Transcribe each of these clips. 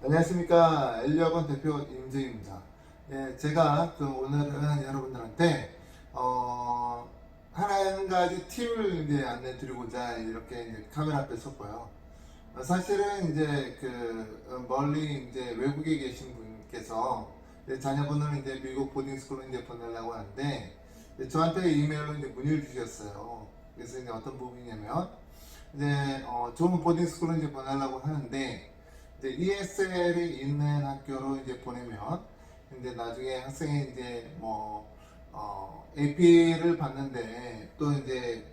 안녕하십니까. 엘리학원 대표 임재입니다. 예, 제가 오늘은 여러분들한테 한 가지 팁을 이제 안내 드리고자 이렇게 이제 카메라 앞에 섰고요. 사실은 이제 멀리 이제 외국에 계신 분께서 이제 자녀분을 이제 미국 보딩스쿨로 이제 보내려고 하는데 이제 저한테 이메일로 이제 문의를 주셨어요. 그래서 이제 어떤 부분이냐면 이제 좋은 보딩스쿨로 이제 보내려고 하는데 이제 ESL이 있는 학교로 이제 보내면 이제 나중에 학생이 이제 AP를 받는데 또 이제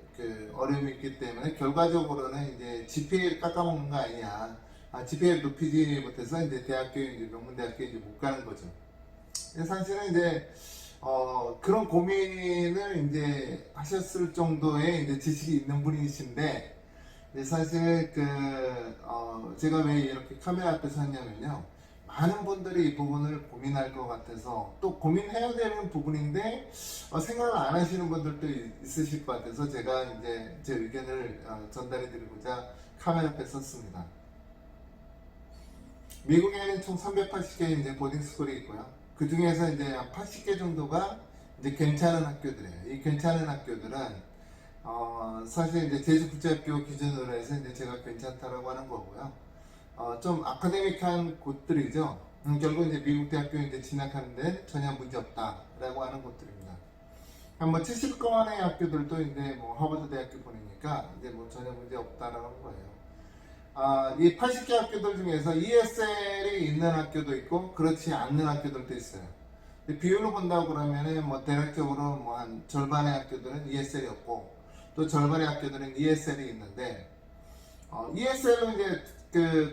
어려움이 있기 때문에 결과적으로는 이제 GPA를 깎아먹는 거 아니냐. GPA를 높이지 못해서 이제 이제 명문대학교에 이제 못 가는 거죠. 사실은 이제 그런 고민을 이제 하셨을 정도의 이제 지식이 있는 분이신데 사실 제가 왜 이렇게 카메라 앞에 섰냐면요, 많은 분들이 이 부분을 고민할 것 같아서 또 고민해야 되는 부분인데 생각을 안 하시는 분들도 있으실 것 같아서 제가 이제 제 의견을 전달해 드리고자 카메라 앞에 섰습니다. 미국에는 총 380개 이제 보딩 스쿨이 있고요. 그 중에서 이제 한 80개 정도가 이제 괜찮은 학교들이에요. 이 괜찮은 학교들은 사실 이제 제주국제학교 기준으로 해서 이제 제가 괜찮다라고 하는 거고요. 좀 아카데믹한 곳들이죠. 결국 이제 미국 대학교 이제 진학하는데 전혀 문제 없다라고 하는 곳들입니다. 한 70건의 학교들도 이제 하버드 대학교 보내니까 이제 전혀 문제 없다라고 하는 거예요. 이 80개 학교들 중에서 ESL이 있는 학교도 있고 그렇지 않는 학교들도 있어요. 비율로 본다고 그러면은 대략적으로 한 절반의 학교들은 ESL이 없고 또 절반의 학교들은 ESL이 있는데 ESL로 이제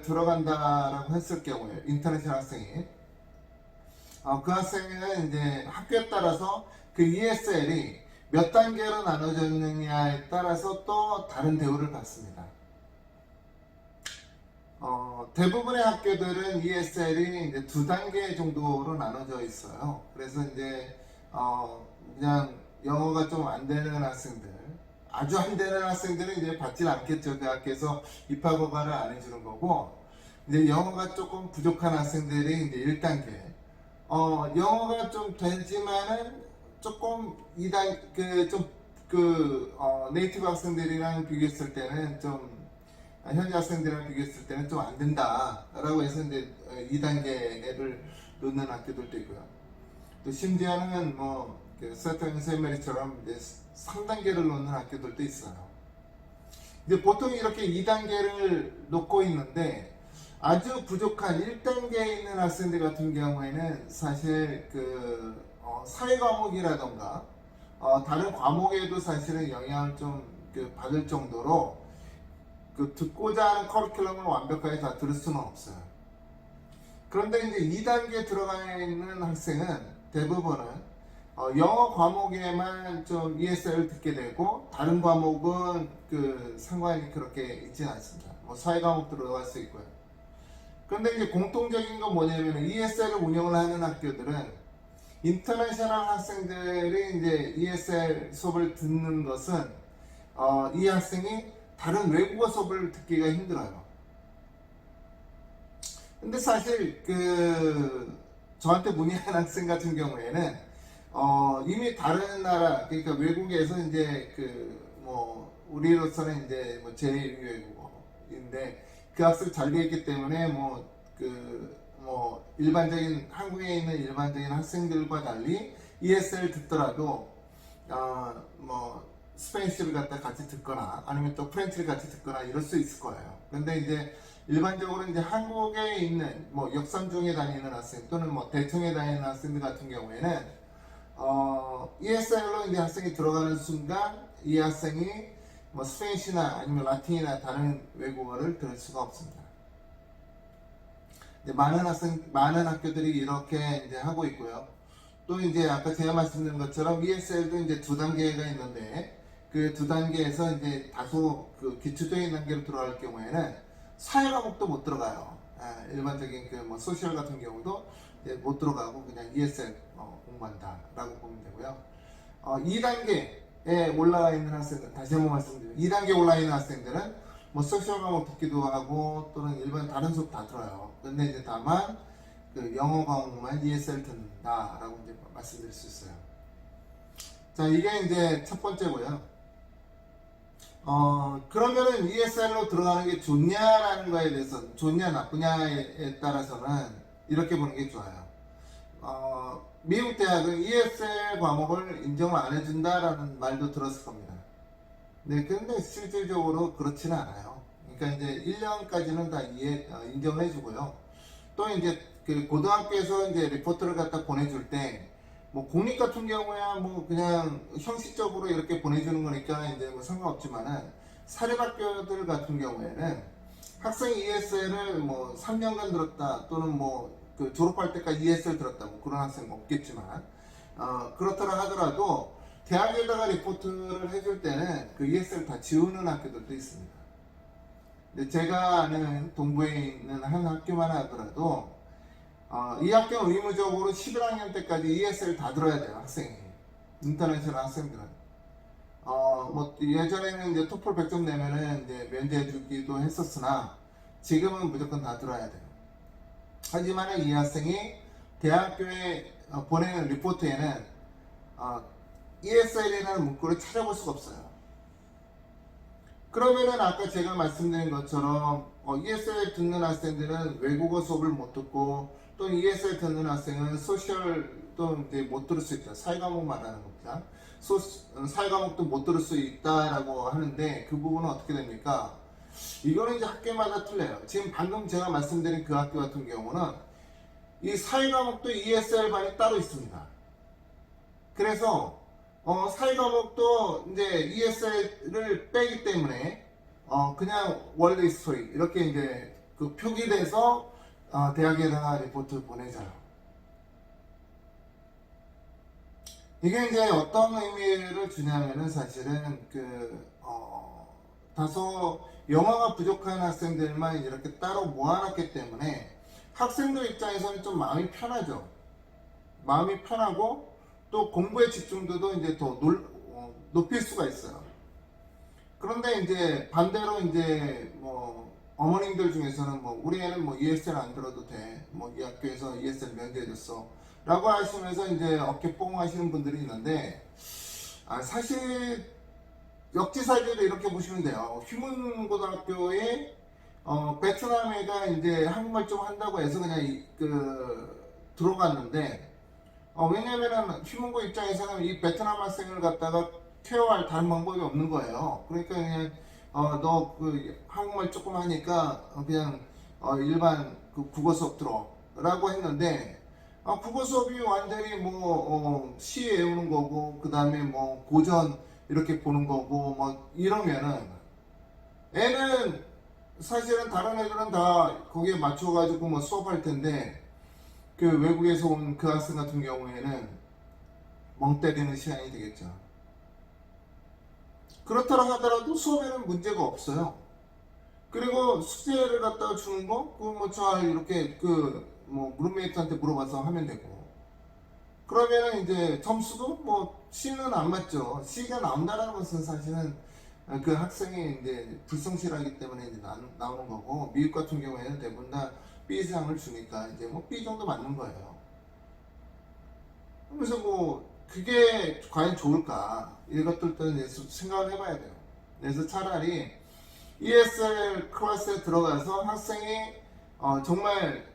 들어간다라고 했을 경우에 인터내셔널 학생이 그 학생은 이제 학교에 따라서 그 ESL이 몇 단계로 나눠져 있느냐에 따라서 또 다른 대우를 받습니다. 대부분의 학교들은 ESL이 이제 2단계 정도로 나눠져 있어요. 그래서 이제 그냥 영어가 좀 안 되는 학생들, 아주 안 되는 학생들은 이제 받질 않겠죠. 그 학교에서 입학 허가를 안 해주는 거고, 이제 영어가 조금 부족한 학생들이 이제 1단계. 영어가 좀 되지만은 조금 2단, 네이티브 학생들이랑 비교했을 때는 현지 학생들이랑 비교했을 때는 좀 안 된다라고 해서 이제 2단계를 놓는 학교들도 있고요. 또 심지어는 세턴 세메리처럼 이제 3단계를 놓는 학교들도 있어요. 이제 보통 이렇게 2단계를 놓고 있는데 아주 부족한 1단계에 있는 학생들 같은 경우에는 사실 사회 과목이라던가 다른 과목에도 사실은 영향을 좀 받을 정도로 듣고자 하는 커리큘럼을 완벽하게 다 들을 수는 없어요. 그런데 이제 2단계에 들어가 있는 학생은 대부분은 영어 과목에만 좀 ESL을 듣게 되고 다른 과목은 상관이 그렇게 있지는 않습니다. 사회 과목 들어갈 수 있고요. 그런데 이제 공통적인 건 뭐냐면 ESL을 운영을 하는 학교들은 인터내셔널 학생들이 이제 ESL 수업을 듣는 것은 이 학생이 다른 외국어 수업을 듣기가 힘들어요. 근데 사실 저한테 문의한 학생 같은 경우에는 이미 다른 나라, 그러니까 외국에서 이제 우리로서는 이제 제1외국어인데 그 학습이 잘 되어 있기 때문에 일반적인 한국에 있는 일반적인 학생들과 달리 ESL 듣더라도 스페니쉬를 갖다 같이 듣거나 아니면 또 프렌치를 같이 듣거나 이럴 수 있을 거예요. 근데 이제 일반적으로 이제 한국에 있는 역삼중에 다니는 학생 또는 대청에 다니는 학생들 같은 경우에는 ESL로 이제 학생이 들어가는 순간 이 학생이 스페니쉬나 아니면 라틴이나 다른 외국어를 들을 수가 없습니다. 이제 많은 학교들이 이렇게 이제 하고 있고요. 또 이제 아까 제가 말씀드린 것처럼 ESL도 이제 2단계가 있는데 그 2단계에서 이제 다소 기초적인 단계로 들어갈 경우에는 사회 과목도 못 들어가요. 일반적인 소셜 같은 경우도 이제 못 들어가고 그냥 ESL 공부한다라고 보면 되고요. 2단계에 올라가 있는 학생들, 다시 한번 말씀드리면 2단계에 올라가 있는 학생들은 뭐 소셜 과목 듣기도 하고 또는 일반 다른 수업 다 들어요. 근데 이제 다만 그 영어 과목만 ESL 듣는다라고 이제 말씀드릴 수 있어요. 자, 이게 이제 첫 번째고요. 그러면은 ESL로 들어가는 게 좋냐라는 거에 대해서, 좋냐 나쁘냐에 따라서는 이렇게 보는 게 좋아요. 미국 대학은 ESL 과목을 인정을 안 해준다라는 말도 들었을 겁니다. 네, 근데 실질적으로 그렇지는 않아요. 그러니까 이제 1년까지는 다 인정을 해주고요. 또 이제 그 고등학교에서 이제 리포트를 갖다 보내줄 때, 뭐 공립 같은 경우야 뭐 그냥 형식적으로 이렇게 보내주는 거니까 이제 뭐 상관없지만은 사립학교들 같은 경우에는 학생이 ESL을 뭐 3년간 들었다 또는 뭐 그 졸업할 때까지 ESL 들었다 뭐 그런 학생 없겠지만 그렇더라 하더라도 대학에다가 리포트를 해줄 때는 그 ESL 다 지우는 학교들도 있습니다. 근데 제가 아는 동부에 있는 한 학교만 하더라도 이 학교는 의무적으로 11학년 때까지 ESL 다 들어야 돼요, 학생이. 인터내셔널 학생들은. 뭐 예전에는 이제 토플 100점 내면은 이제 면제해주기도 했었으나 지금은 무조건 다 들어야 돼요. 하지만 이 학생이 대학교에 보내는 리포트에는 ESL이라는 문구를 찾아볼 수가 없어요. 그러면은 아까 제가 말씀드린 것처럼 ESL 듣는 학생들은 외국어 수업을 못 듣고 또 ESL 듣는 학생은 소셜도 이제 못 들을 수 있다. 사회과목 말하는 겁니다. 사회과목도 못 들을 수 있다라고 하는데 그 부분은 어떻게 됩니까? 이거는 이제 학교마다 틀려요. 지금 방금 제가 말씀드린 그 학교 같은 경우는 이 사회과목도 ESL 반이 따로 있습니다. 그래서 사회과목도 이제 ESL을 빼기 때문에 그냥 월드 히스토리 이렇게 이제 그 표기돼서 대학에다가 리포트 보내줘요. 이게 이제 어떤 의미를 주냐면은 사실은 다소 영어가 부족한 학생들만 이렇게 따로 모아놨기 때문에 학생들 입장에서는 좀 마음이 편하죠. 마음이 편하고 또 공부의 집중도도 이제 더 높일 수가 있어요. 그런데 이제 반대로 이제 뭐 어머님들 중에서는 뭐 우리 애는 뭐 ESL 안 들어도 돼. 뭐 이 학교에서 ESL 면제해줬어. 라고 하시면서 이제 어깨 뽕 하시는 분들이 있는데 사실 역지사지로 이렇게 보시면 돼요. 휘문고등학교에 베트남 애가 이제 한국말 좀 한다고 해서 그냥 들어갔는데 왜냐면은 휘문고 입장에서는 이 베트남 학생을 갖다가 케어할 다른 방법이 없는 거예요. 그러니까 그냥 너 그 한국말 조금 하니까 그냥 일반 그 국어 수업 들어라고 했는데 국어 수업이 완전히 뭐 시 외우는 거고 그 다음에 뭐 고전 이렇게 보는 거고 뭐 이러면은 애는 사실은 다른 애들은 다 거기에 맞춰가지고 뭐 수업할 텐데 그 외국에서 온 그 학생 같은 경우에는 멍 때리는 시간이 되겠죠. 그렇다고 하더라도 수업에는 문제가 없어요. 그리고 숙제를 갖다가 주는 거, 뭐 잘 이렇게 뭐 룸메이트한테 물어봐서 하면 되고. 그러면은 이제 점수도 뭐 C는 안 맞죠. C가 나온다는 것은 사실은 그 학생이 이제 불성실하기 때문에 이제 나오는 거고, 미국 같은 경우에는 대부분 다 B 이상을 주니까 이제 뭐 B 정도 맞는 거예요. 그래서 뭐 그게 과연 좋을까? 이것들도 이제 생각을 해봐야 돼요. 그래서 차라리 ESL 클래스에 들어가서 학생이 정말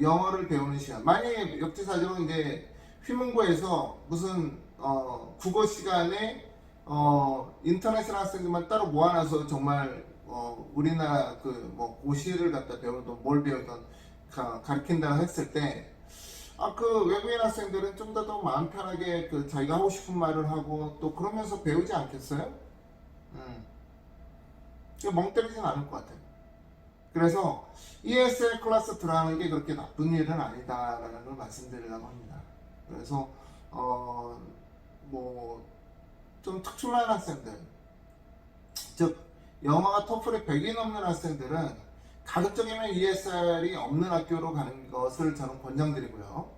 영어를 배우는 시간. 만약에 역지사지로 이제 휘문고에서 무슨 국어 시간에 인터내셔널 학생들만 따로 모아놔서 정말 우리나라 뭐 고시를 갖다 배우든 뭘 배우든 가르친다고 했을 때 그 외국인 학생들은 좀 더 마음 편하게 자기가 하고 싶은 말을 하고 또 그러면서 배우지 않겠어요? 멍 때리진 않을 것 같아요. 그래서 ESL 클래스 들어가는 게 그렇게 나쁜 일은 아니다라는 걸 말씀드리려고 합니다. 그래서 뭐 좀 특출난 학생들, 즉 영어가 토플이 100이 넘는 학생들은 가급적이면 ESL이 없는 학교로 가는 것을 저는 권장드리고요.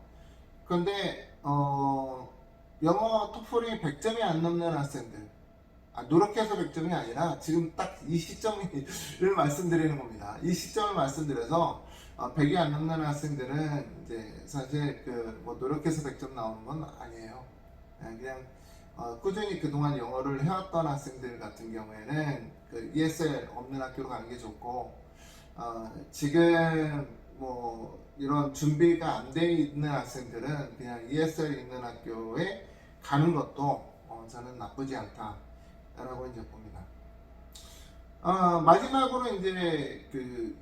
그런데 영어 토플이 100점이 안 넘는 학생들, 노력해서 100점이 아니라 지금 딱 이 시점을 말씀드리는 겁니다. 이 시점을 말씀드려서 100이 안 넘는 학생들은 이제 사실 뭐 노력해서 100점 나오는 건 아니에요. 그냥 꾸준히 그동안 영어를 해왔던 학생들 같은 경우에는 ESL 없는 학교로 가는 게 좋고, 지금 뭐 이런 준비가 안 돼 있는 학생들은 그냥 ESL 있는 학교에 가는 것도 저는 나쁘지 않다라고 이제 봅니다. 마지막으로 이제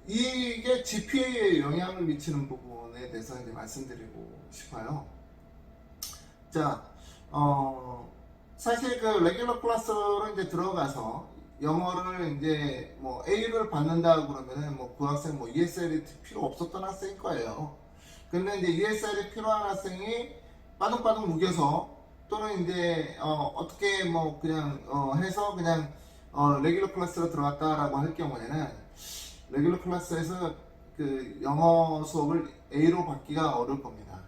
이게 GPA에 영향을 미치는 부분에 대해서 이제 말씀드리고 싶어요. 자, 사실 레귤러 클래스로 이제 들어가서 영어를 이제 뭐 A를 받는다 그러면은 뭐 그 학생 뭐 ESL이 필요 없었던 학생일 거예요. 근데 이제 ESL이 필요한 학생이 빠둥빠둥 우겨서 또는 이제 어떻게 뭐 그냥 해서 그냥 레귤러 클래스로 들어갔다라고 할 경우에는 레귤러 클래스에서 영어 수업을 A로 받기가 어려울 겁니다.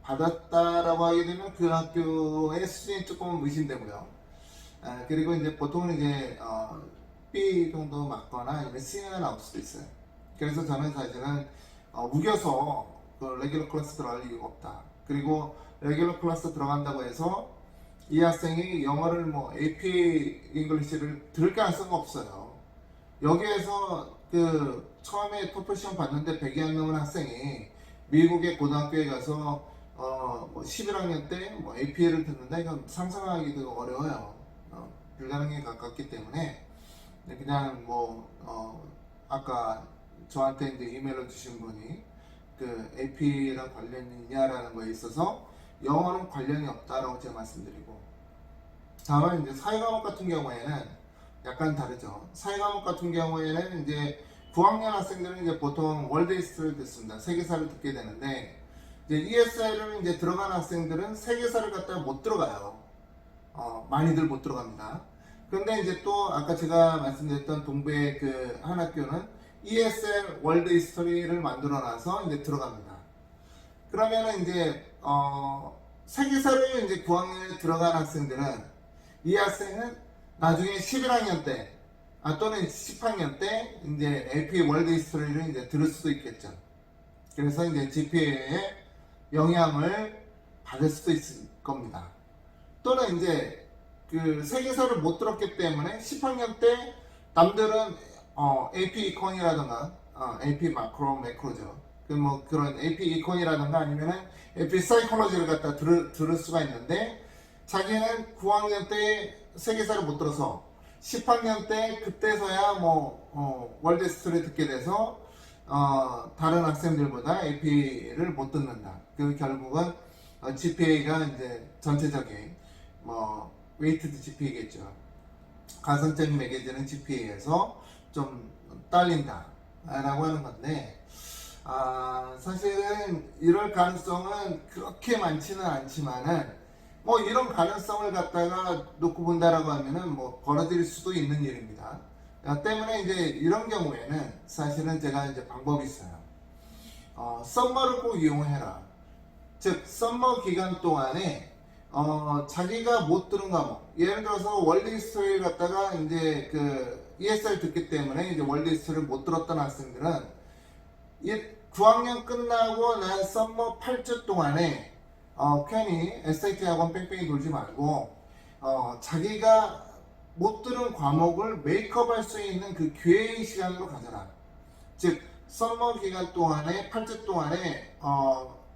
받았다라고 하게 되면 그 학교의 수준이 조금 의심되고요. 그리고 이제 보통은 이제 B 정도 맞거나 아니면 C가 나올 수도 있어요. 그래서 저는 사실은 우겨서 레귤러 클래스 들어갈 이유가 없다. 그리고 레귤러 클래스 들어간다고 해서 이 학생이 영어를 뭐 AP 잉글리시를 들을 가능성은 없어요. 여기에서 처음에 토플 시험 봤는데 100이 안 넘은 학생이 미국의 고등학교에 가서 뭐 11학년 때 뭐 AP를 듣는다, 이건 상상하기도 어려워요. 불가능에 가깝기 때문에 그냥 뭐 아까 저한테 이제 이메일을 주신 분이 AP랑 관련이 있냐라는 거에 있어서 영어는 관련이 없다라고 제가 말씀드리고, 다만 이제 사회과목 같은 경우에는 약간 다르죠. 사회과목 같은 경우에는 이제 9학년 학생들은 이제 보통 월드 히스토리를 듣습니다. 세계사를 듣게 되는데, 이제 ESL을 이제 들어간 학생들은 세계사를 갖다가 못 들어가요. 많이들 못 들어갑니다. 그런데 이제 또 아까 제가 말씀드렸던 동부의 한 학교는 ESL 월드 히스토리를 만들어놔서 이제 들어갑니다. 그러면은 이제 세계사를 이제 9학년에 들어간 학생들은 이 학생은 나중에 11학년 때 또는 10학년 때 이제 AP 월드 히스토리를 이제 들을 수도 있겠죠. 그래서 이제 GPA에 영향을 받을 수도 있을 겁니다. 또는 이제 세계사를 못 들었기 때문에 10학년 때 남들은 AP 이콘이라든가 AP 마크로 매크로죠. 뭐 그런 AP 이콘이라든가 아니면은 AP 사이콜로지를 갖다 들을 수가 있는데, 자기는 9학년 때 세계사를 못 들어서 10학년 때 그때서야 뭐 월드 히스토리 듣게 돼서 다른 학생들보다 AP를 못 듣는다. 그 결국은 GPA가 이제 전체적인 뭐 웨이트드 GPA겠죠. 가산점 매겨지는 GPA에서 좀 딸린다 라고 하는 건데, 사실은 이럴 가능성은 그렇게 많지는 않지만은 뭐 이런 가능성을 갖다가 놓고 본다라고 하면은 뭐 벌어질 수도 있는 일입니다. 때문에 이제 이런 경우에는 사실은 제가 이제 방법이 있어요. 썸머를 꼭 이용해라. 즉 썸머 기간 동안에 자기가 못 들은 과목, 예를 들어서 월드 히스토리를 갖다가 이제 ESL 듣기 때문에 이제 월드 히스토리를 못 들었던 학생들은 9학년 끝나고 난 썸머 8주 동안에 괜히 SAT 학원 뺑뺑이 돌지 말고 자기가 못 들은 과목을 메이크업 할 수 있는 그 기회의 시간으로 가져라. 즉 썸머 기간 동안에 8주 동안에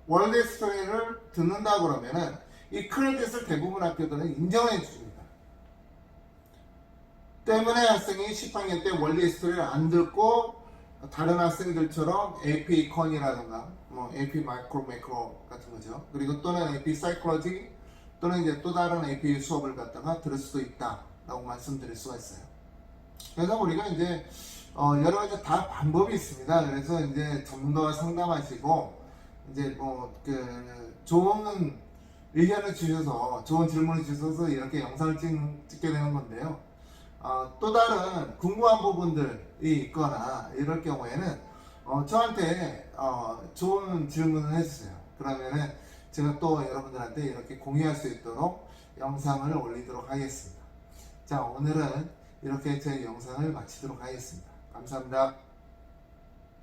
월드 히스토리를 듣는다 그러면은 이 크레딧을 대부분 학교들은 인정해 줍니다. 때문에 학생이 10학년 때 월드 히스토리를 안 듣고 다른 학생들처럼 AP 이콘이라든가 뭐 AP 마이크로 매크로 같은 거죠. 그리고 또는 AP 사이콜로지 또는 이제 또 다른 AP 수업을 갖다가 들을 수도 있다라고 말씀드릴 수가 있어요. 그래서 우리가 이제 여러 가지 다 방법이 있습니다. 그래서 이제 전문가와 상담하시고 이제 뭐 좋은 의견을 주셔서 좋은 질문을 주셔서 이렇게 영상을 찍게 되는 건데요. 또 다른 궁금한 부분들이 있거나 이럴 경우에는 저한테 좋은 질문을 해주세요. 그러면은 제가 또 여러분들한테 이렇게 공유할 수 있도록 영상을 올리도록 하겠습니다. 자, 오늘은 이렇게 제 영상을 마치도록 하겠습니다. 감사합니다.